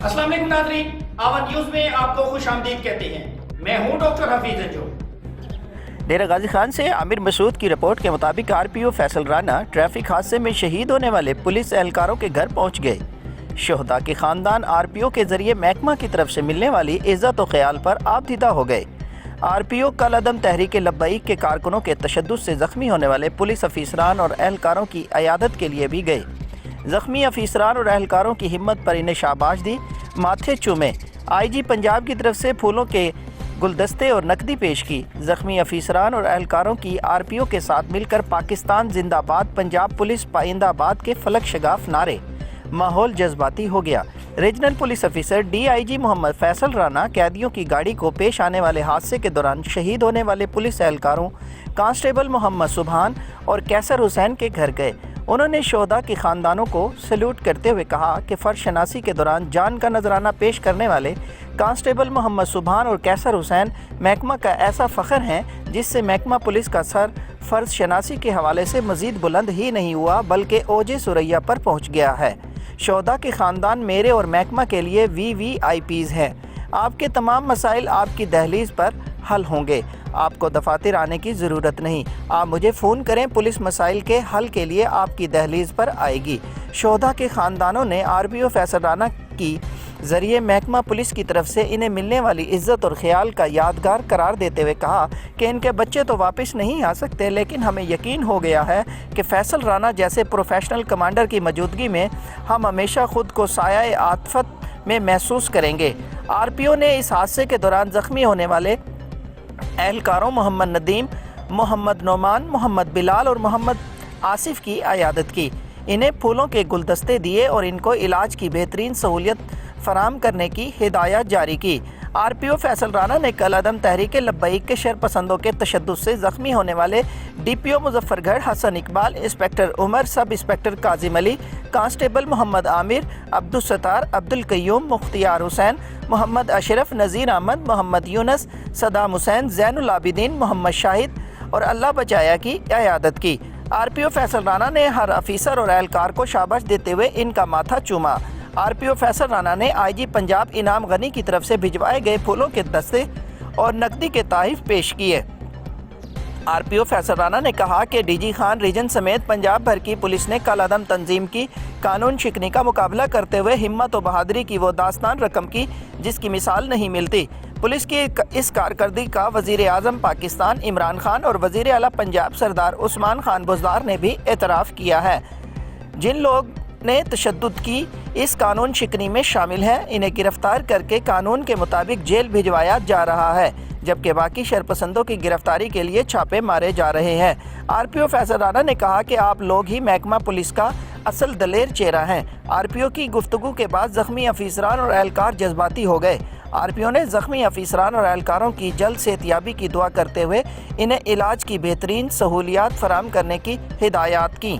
अस्सलाम वालेकुम नाज़रीन, आवाज़ न्यूज़ में आपको खुश आमदीद कहते हैं। मैं हूँ डॉक्टर हफीज अंजुम। डेरा गाजी खान से आमिर मसूद की रिपोर्ट के मुताबिक आरपीओ फैसल राना ट्रैफिक हादसे में शहीद होने वाले पुलिस एहलकारों के घर पहुँच गए। शोहदा के खानदान आरपीओ के जरिए महकमा की तरफ से मिलने वाली इज्जत और ख्याल पर आबदिदा हो गए। आरपीओ कल अदम तहरीक लब्बैक के कारकुनों के तशद्दुद से जख्मी होने वाले पुलिस अफीसरान और एहलकारों की अयादत के लिए भी गए। जख्मी अफीसरान और एहलकारों की हिम्मत पर इन्हें शाबाश दी, माथे चूमे। आईजी पंजाब की तरफ से फूलों के गुलदस्ते और नकदी पेश की। जख्मी अफीसरान और एहलकारों की आरपीओ के साथ मिलकर पाकिस्तान जिंदाबाद, पंजाब पुलिस पाइंदाबाद के फलक शगाफ नारे। माहौल जज्बाती हो गया। Regional police officer DIG Mohammad Faisal Rana कैदियों की गाड़ी को पेश आने वाले हादसे के दौरान शहीद होने वाले पुलिस एहलकारों कांस्टेबल मोहम्मद सुबहान और कैसर हुसैन के घर गए। उन्होंने शोहदा के ख़ानदानों को सैल्यूट करते हुए कहा कि फ़र्ज शनासी के दौरान जान का नजराना पेश करने वाले कांस्टेबल मोहम्मद सुबहान और कैसर हुसैन महकमा का ऐसा फ़ख्र हैं जिससे महकमा पुलिस का सर फ़र्ज शनासी के हवाले से मज़ीद बुलंद ही नहीं हुआ बल्कि ओजे सुरैया पर पहुँच गया है। शोहदा के ख़ानदान मेरे और महकमा के लिए VVIPs हैं। आपके तमाम मसाइल आपकी दहलीज पर हल होंगे। आपको दफातर आने की ज़रूरत नहीं। आप मुझे फ़ोन करें, पुलिस मसाइल के हल के लिए आपकी दहलीज पर आएगी। शोहदा के ख़ानदानों ने आरपीओ फैसल राना की ज़रिए महकमा पुलिस की तरफ से इन्हें मिलने वाली इज़्ज़त और ख्याल का यादगार करार देते हुए कहा कि इनके बच्चे तो वापस नहीं आ सकते, लेकिन हमें यकीन हो गया है कि फैसल राना जैसे प्रोफेशनल कमांडर की मौजूदगी में हम हमेशा ख़ुद को साया आतफत में महसूस करेंगे। आरपीओ ने इस हादसे के दौरान ज़ख्मी होने वाले एहलकारों मोहम्मद नदीम, मोहम्मद नोमान, मोहम्मद बिलाल और मोहम्मद आसिफ की अयादत की। इन्हें फूलों के गुलदस्ते दिए और इनको इलाज की बेहतरीन सहूलियत फराम करने की हिदायत जारी की। आरपीओ फैसल राना ने कल अदम तहरीक लब्बैक के शरपसंदों के तशद्दुद से ज़ख्मी होने वाले DPO Muzaffargarh Hasan Iqbal, inspector Umar, sub inspector Kazim Ali, constable Mohammad Aamir, Abdul Sattar, Abdul Qayyum, Mukhtiar Hussain, Mohammad Ashraf, Nazir Ahmed, Mohammad Younis, Saddam Hussain, Zainul Abideen, Mohammad Shahid और अल्लाह बचाया की अयादत की। आरपीओ फैसल राना ने हर अफीसर और एहलकार को शाबाश देते हुए इनका माथा चूमा। आरपीओ फैसल राना ने आईजी पंजाब इनाम गनी की तरफ से भिजवाए गए फूलों के दस्ते और नकदी के तोहफे पेश किए। आरपीओ फैसल राना ने कहा कि डीजी खान रीजन समेत पंजाब भर की पुलिस ने कल अदम तंजीम की कानून शिकनी का मुकाबला करते हुए हिम्मत और बहादुरी की वो दास्तान रकम की जिसकी मिसाल नहीं मिलती। पुलिस की इस कारकर्दगी का वज़ीर आज़म पाकिस्तान इमरान खान और वज़ीर आला पंजाब सरदार उस्मान खान बुज़दार ने भी एतराफ़ किया है। जिन लोग ने तशद्दुद की इस कानून शिकनी में शामिल हैं, इन्हें गिरफ्तार करके कानून के मुताबिक जेल भिजवाया जा रहा है, जबकि बाकी शरपसंदों की गिरफ्तारी के लिए छापे मारे जा रहे हैं। आरपीओ फैसल राना ने कहा कि आप लोग ही महकमा पुलिस का असल दलेर चेहरा हैं। आरपीओ की गुफ्तगू के बाद ज़ख्मी अफीसरान और एहलकार जज्बाती हो गए। आरपीओ ने ज़ख्मी अफीसरान और एहलकारों की जल्द सेहतियाबी की दुआ करते हुए इन्हें इलाज की बेहतरीन सहूलियात फराम करने की हिदायत की।